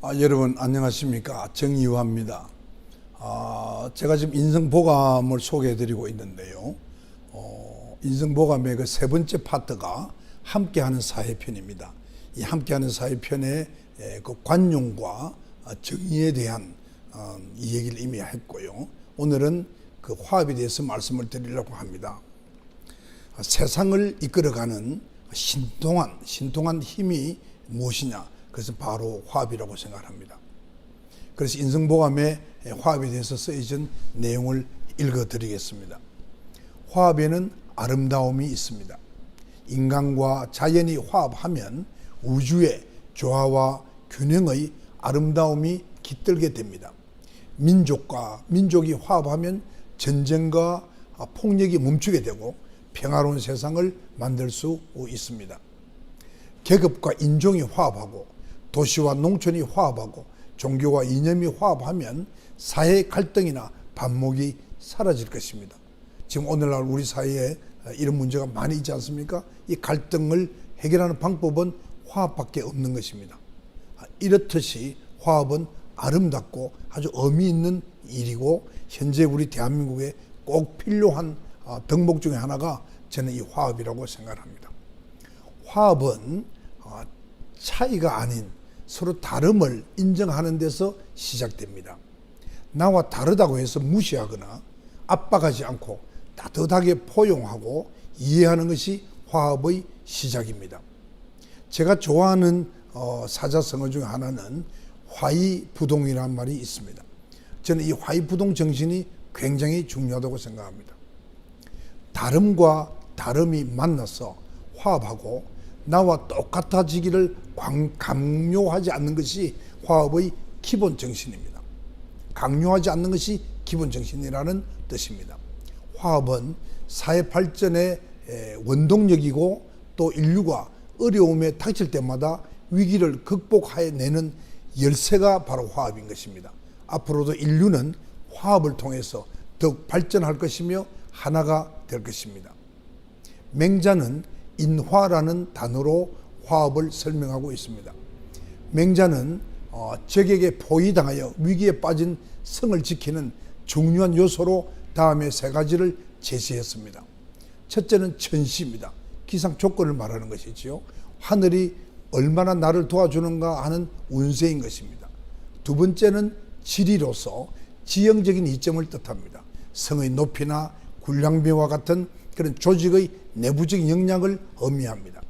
여러분 안녕하십니까? 정의화입니다. 제가 지금 인성보감을 소개해 드리고 있는데요. 인성보감의 그 세 번째 파트가 함께하는 사회편입니다. 이 함께하는 사회편의 그 관용과 정의에 대한 이 얘기를 이미 했고요. 오늘은 그 화합에 대해서 말씀을 드리려고 합니다. 세상을 이끌어가는 신통한 힘이 무엇이냐? 그래서 바로 화합이라고 생각합니다. 그래서 인성보감의 화합에 대해서 쓰여진 내용을 읽어드리겠습니다. 화합에는 아름다움이 있습니다. 인간과 자연이 화합하면 우주의 조화와 균형의 아름다움이 깃들게 됩니다. 민족과 민족이 화합하면 전쟁과 폭력이 멈추게 되고 평화로운 세상을 만들 수 있습니다. 계급과 인종이 화합하고 도시와 농촌이 화합하고 종교와 이념이 화합하면 사회 갈등이나 반목이 사라질 것입니다. 지금 오늘날 우리 사회에 이런 문제가 많이 있지 않습니까? 이 갈등을 해결하는 방법은 화합밖에 없는 것입니다. 이렇듯이 화합은 아름답고 아주 의미 있는 일이고 현재 우리 대한민국에 꼭 필요한 덕목 중에 하나가 저는 이 화합이라고 생각합니다. 화합은 차이가 아닌 서로 다름을 인정하는 데서 시작됩니다. 나와 다르다고 해서 무시하거나 압박하지 않고 따뜻하게 포용하고 이해하는 것이 화합의 시작입니다. 제가 좋아하는 사자성어 중 하나는 화의부동이라는 말이 있습니다. 저는 이 화의부동 정신이 굉장히 중요하다고 생각합니다. 다름과 다름이 만나서 화합하고 나와 똑같아지기를 강요하지 않는 것이 화합의 기본 정신입니다. 강요하지 않는 것이 기본 정신이라는 뜻입니다. 화합은 사회 발전의 원동력이고 또 인류가 어려움에 닥칠 때마다 위기를 극복해내는 열쇠가 바로 화합인 것입니다. 앞으로도 인류는 화합을 통해서 더욱 발전할 것이며 하나가 될 것입니다. 맹자는 인화라는 단어로 화합을 설명하고 있습니다. 맹자는 적에게 포위당하여 위기에 빠진 성을 지키는 중요한 요소로 다음에 세 가지를 제시했습니다. 첫째는 천시입니다. 기상 조건을 말하는 것이지요. 하늘이 얼마나 나를 도와주는가 하는 운세인 것입니다. 두 번째는 지리로서 지형적인 이점을 뜻합니다. 성의 높이나 군량비와 같은 그런 조직의 내부적인 역량을 의미합니다.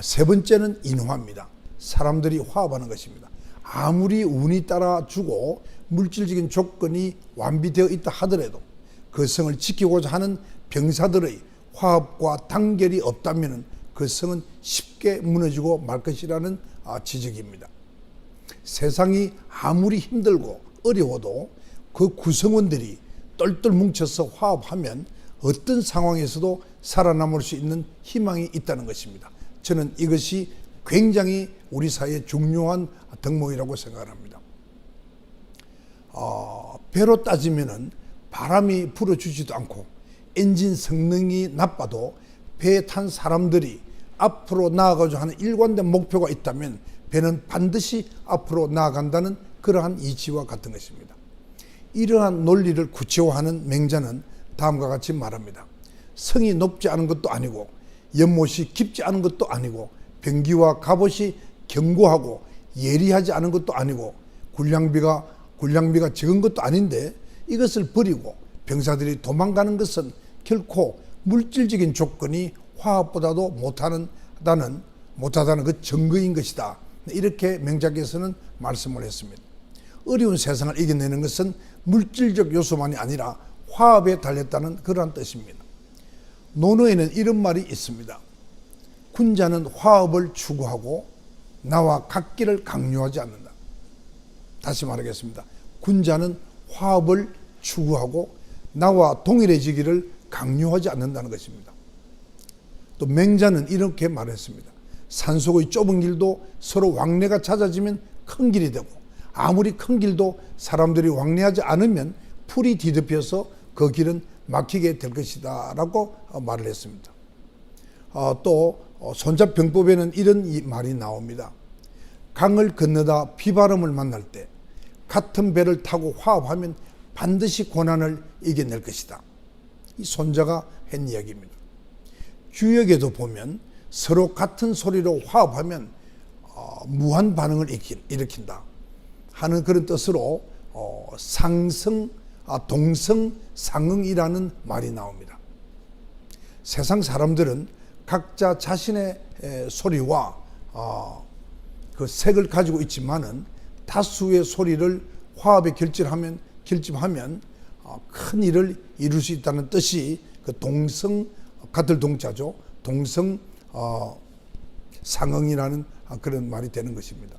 세 번째는 인화입니다. 사람들이 화합하는 것입니다. 아무리 운이 따라주고 물질적인 조건이 완비되어 있다 하더라도 그 성을 지키고자 하는 병사들의 화합과 단결이 없다면 그 성은 쉽게 무너지고 말 것이라는 지적입니다. 세상이 아무리 힘들고 어려워도 그 구성원들이 똘똘 뭉쳐서 화합하면 어떤 상황에서도 살아남을 수 있는 희망이 있다는 것입니다. 저는 이것이 굉장히 우리 사회의 중요한 덕목이라고 생각합니다. 배로 따지면은 바람이 불어주지도 않고 엔진 성능이 나빠도 배에 탄 사람들이 앞으로 나아가고자 하는 일관된 목표가 있다면 배는 반드시 앞으로 나아간다는 그러한 이치와 같은 것입니다. 이러한 논리를 구체화하는 맹자는 다음과 같이 말합니다. 성이 높지 않은 것도 아니고 연못이 깊지 않은 것도 아니고 병기와 갑옷이 견고하고 예리하지 않은 것도 아니고 군량비가 적은 것도 아닌데 이것을 버리고 병사들이 도망가는 것은 결코 물질적인 조건이 화합보다도 못하다는 그 증거인 것이다. 이렇게 맹자께서는 말씀을 했습니다. 어려운 세상을 이겨내는 것은 물질적 요소만이 아니라 화합에 달렸다는 그러한 뜻입니다. 논어에는 이런 말이 있습니다. 군자는 화합을 추구하고 나와 같기를 강요하지 않는다. 다시 말하겠습니다. 군자는 화합을 추구하고 나와 동일해지기를 강요하지 않는다는 것입니다. 또 맹자는 이렇게 말했습니다. 산속의 좁은 길도 서로 왕래가 찾아지면 큰 길이 되고 아무리 큰 길도 사람들이 왕래하지 않으면 풀이 뒤덮여서 그 길은 막히게 될 것이다 라고 말을 했습니다. 또 손자병법에는 이런 말이 나옵니다. 강을 건너다 비바람을 만날 때 같은 배를 타고 화합하면 반드시 고난을 이겨낼 것이다. 이 손자가 한 이야기입니다. 규역에도 보면 서로 같은 소리로 화합하면 무한 반응을 일으킨다 하는 그런 뜻으로 동성 상응이라는 말이 나옵니다. 세상 사람들은 각자 자신의 소리와 그 색을 가지고 있지만은 다수의 소리를 화합에 결집하면 큰 일을 이룰 수 있다는 뜻이 그 같을 동자죠. 동성 상응이라는 그런 말이 되는 것입니다.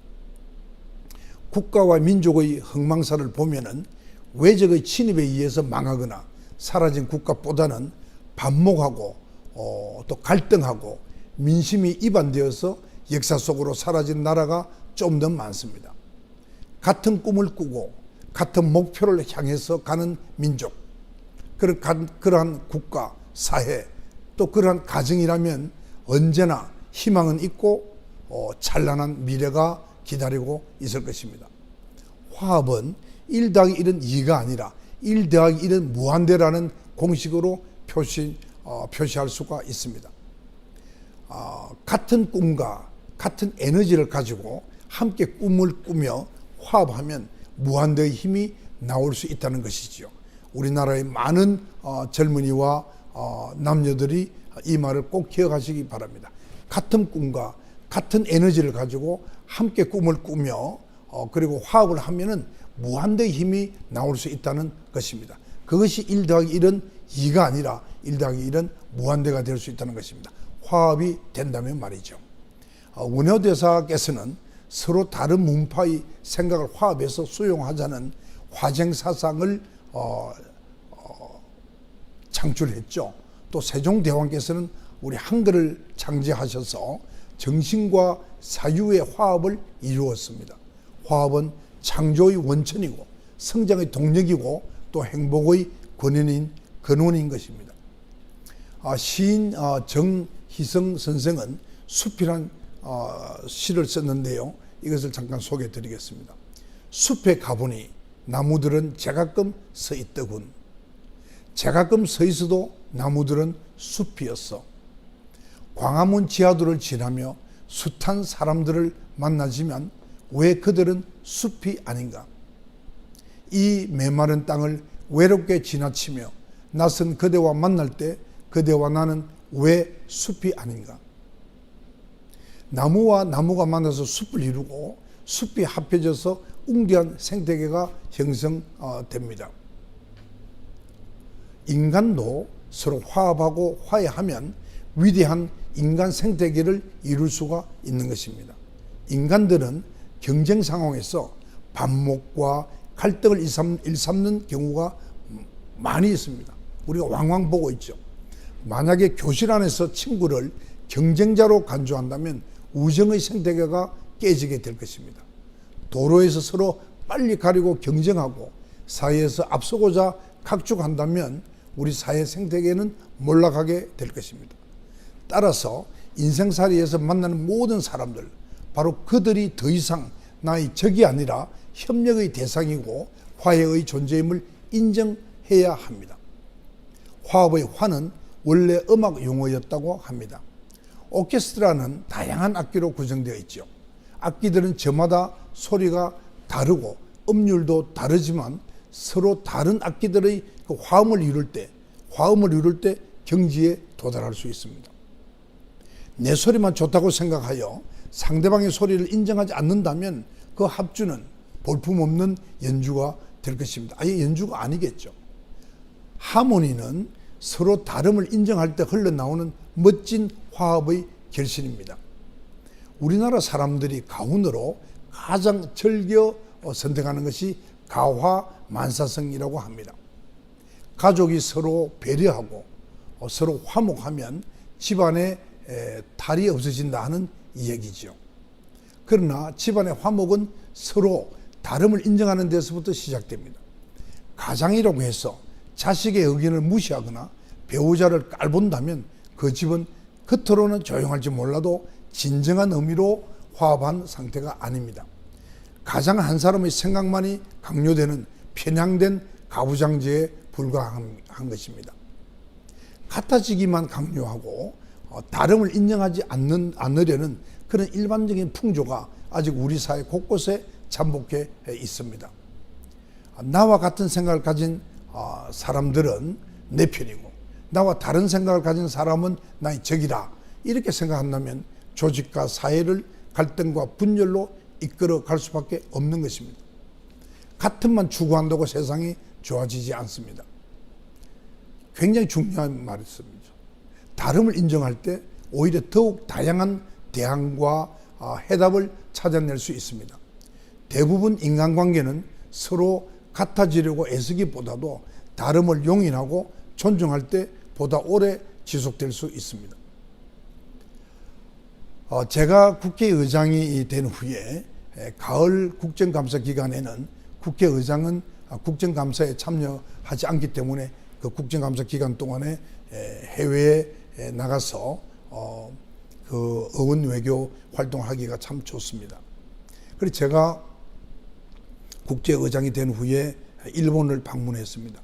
국가와 민족의 흥망사를 보면은 외적의 침입에 의해서 망하거나 사라진 국가보다는 반목하고 또 갈등하고 민심이 이반되어서 역사 속으로 사라진 나라가 좀 더 많습니다. 같은 꿈을 꾸고 같은 목표를 향해서 가는 민족, 그러한 국가, 사회, 또 그러한 가정이라면 언제나 희망은 있고 찬란한 미래가 기다리고 있을 것입니다. 화합은 1 더하기 1은 2가 아니라 1 더하기 1은 무한대라는 공식으로 표시할 수가 있습니다. 같은 꿈과 같은 에너지를 가지고 함께 꿈을 꾸며 화합하면 무한대의 힘이 나올 수 있다는 것이지요. 우리나라의 많은 젊은이와 남녀들이 이 말을 꼭 기억하시기 바랍니다. 같은 꿈과 같은 에너지를 가지고 함께 꿈을 꾸며 그리고 화합을 하면은 무한대의 힘이 나올 수 있다는 것입니다. 그것이 1 더하기 1은 2가 아니라 1 더하기 1은 무한대가 될 수 있다는 것입니다. 화합이 된다면 말이죠. 원효대사께서는 서로 다른 문파의 생각을 화합해서 수용하자는 화쟁사상을 창출했죠. 또 세종대왕께서는 우리 한글을 창제하셔서 정신과 사유의 화합을 이루었습니다. 화합은 창조의 원천이고 성장의 동력이고 또 행복의 근원인 것입니다. 시인 정희성 선생은 숲이란 시를 썼는데요. 이것을 잠깐 소개해 드리겠습니다. 숲에 가보니 나무들은 제가끔 서 있더군. 제가끔 서 있어도 나무들은 숲이었어. 광화문 지하도를 지나며 숱한 사람들을 만나지만 왜 그들은 숲이 아닌가? 이 메마른 땅을 외롭게 지나치며 낯선 그대와 만날 때 그대와 나는 왜 숲이 아닌가? 나무와 나무가 만나서 숲을 이루고 숲이 합해져서 웅대한 생태계가 형성됩니다. 인간도 서로 화합하고 화해하면 위대한 인간 생태계를 이룰 수가 있는 것입니다. 인간들은 경쟁 상황에서 반목과 갈등을 일삼는 경우가 많이 있습니다. 우리가 왕왕 보고 있죠. 만약에 교실 안에서 친구를 경쟁자로 간주한다면 우정의 생태계가 깨지게 될 것입니다. 도로에서 서로 빨리 가리고 경쟁하고 사회에서 앞서고자 각축한다면 우리 사회 생태계는 몰락하게 될 것입니다. 따라서 인생살이에서 만나는 모든 사람들, 바로 그들이 더 이상 나의 적이 아니라 협력의 대상이고 화해의 존재임을 인정해야 합니다. 화합의 화는 원래 음악 용어였다고 합니다. 오케스트라는 다양한 악기로 구성되어 있죠. 악기들은 저마다 소리가 다르고 음률도 다르지만 서로 다른 악기들의 그 화음을 이룰 때 경지에 도달할 수 있습니다. 내 소리만 좋다고 생각하여 상대방의 소리를 인정하지 않는다면 그 합주는 볼품없는 연주가 될 것입니다. 아예 연주가 아니겠죠. 하모니는 서로 다름을 인정할 때 흘러나오는 멋진 화합의 결실입니다. 우리나라 사람들이 가훈으로 가장 즐겨 선택하는 것이 가화만사성이라고 합니다. 가족이 서로 배려하고 서로 화목하면 집안에 탈이 없어진다 하는 이야기죠. 그러나 집안의 화목은 서로 다름을 인정하는 데서부터 시작됩니다. 가장이라고 해서 자식의 의견을 무시하거나 배우자를 깔본다면 그 집은 겉으로는 조용할지 몰라도 진정한 의미로 화합한 상태가 아닙니다. 가장 한 사람의 생각만이 강요되는 편향된 가부장제에 불과한 것입니다. 같아지기만 강요하고 다름을 인정하지 않으려는 그런 일반적인 풍조가 아직 우리 사회 곳곳에 잠복해 있습니다. 나와 같은 생각을 가진 사람들은 내 편이고 나와 다른 생각을 가진 사람은 나의 적이다, 이렇게 생각한다면 조직과 사회를 갈등과 분열로 이끌어 갈 수밖에 없는 것입니다. 같은만 추구한다고 세상이 좋아지지 않습니다. 굉장히 중요한 말이었습니다. 다름을 인정할 때 오히려 더욱 다양한 대안과 해답을 찾아낼 수 있습니다. 대부분 인간관계는 서로 같아지려고 애쓰기보다도 다름을 용인하고 존중할 때 보다 오래 지속될 수 있습니다. 제가 국회의장이 된 후에 가을 국정감사 기간에는 국회의장은 국정감사에 참여하지 않기 때문에 그 국정감사 기간 동안에 해외에 나가서 그 어원 외교 활동하기가 참 좋습니다. 그래서 제가 국제의장이 된 후에 일본을 방문했습니다.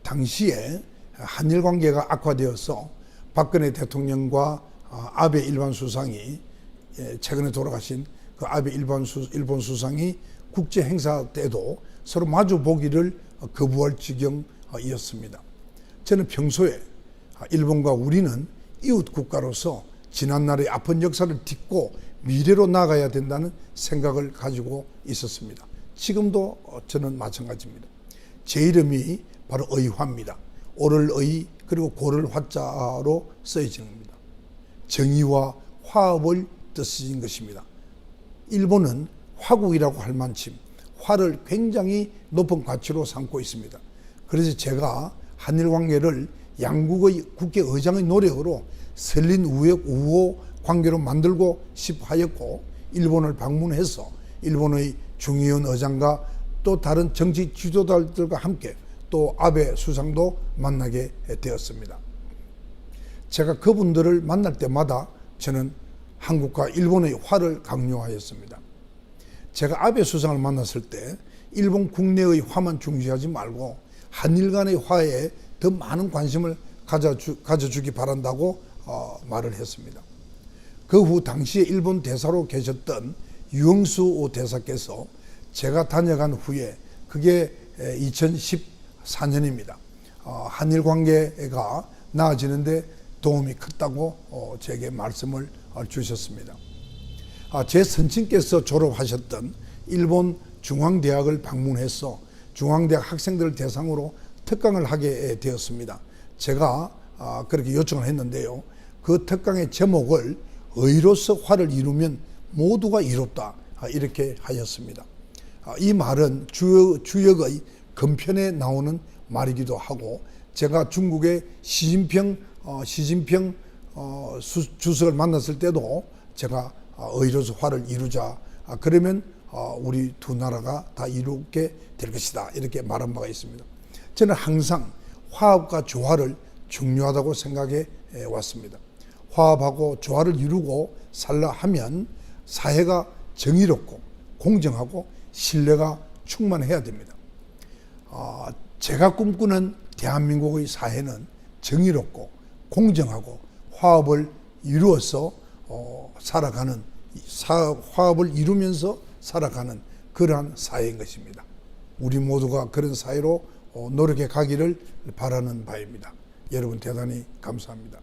당시에 한일 관계가 악화되어서 박근혜 대통령과 아베 일본 수상이, 최근에 돌아가신 그 아베 일본 수상이 국제 행사 때도 서로 마주 보기를 거부할 지경이었습니다. 저는 평소에 일본과 우리는 이웃 국가로서 지난날의 아픈 역사를 딛고 미래로 나가야 된다는 생각을 가지고 있었습니다. 지금도 저는 마찬가지입니다. 제 이름이 바로 의화입니다. 오를 의 그리고 고를 화자로 쓰여지는 겁니다. 정의와 화합을 뜻인 것입니다. 일본은 화국이라고 할 만큼 화를 굉장히 높은 가치로 삼고 있습니다. 그래서 제가 한일 관계를 양국의 국회의장의 노력으로 설린 우호 관계로 만들고 싶어 하였고, 일본을 방문해서 일본의 중의원 의장과 또 다른 정치 지도자들과 함께 또 아베 수상도 만나게 되었습니다. 제가 그분들을 만날 때마다 저는 한국과 일본의 화를 강요하였습니다. 제가 아베 수상을 만났을 때 일본 국내의 화만 중시하지 말고 한일 간의 화에 더 많은 관심을 가져주기 바란다고 말을 했습니다. 그 후 당시에 일본 대사로 계셨던 유영수 대사께서 제가 다녀간 후에, 그게 2014년입니다. 한일 관계가 나아지는데 도움이 컸다고 제게 말씀을 주셨습니다. 제 선친께서 졸업하셨던 일본 중앙대학을 방문해서 중앙대학 학생들을 대상으로 특강을 하게 되었습니다. 제가 그렇게 요청을 했는데요. 그 특강의 제목을 의로서 화를 이루면 모두가 이롭다, 이렇게 하였습니다. 이 말은 주역의 근편에 나오는 말이기도 하고, 제가 중국의 시진핑 주석을 만났을 때도 제가 의로서 화를 이루자, 그러면 우리 두 나라가 다 이루게 될 것이다, 이렇게 말한 바가 있습니다. 저는 항상 화합과 조화를 중요하다고 생각해 왔습니다. 화합하고 조화를 이루고 살라 하면 사회가 정의롭고 공정하고 신뢰가 충만해야 됩니다. 제가 꿈꾸는 대한민국의 사회는 정의롭고 공정하고 화합을 이루어서 화합을 이루면서 살아가는 그러한 사회인 것입니다. 우리 모두가 그런 사회로 노력해 가기를 바라는 바입니다. 여러분 대단히 감사합니다.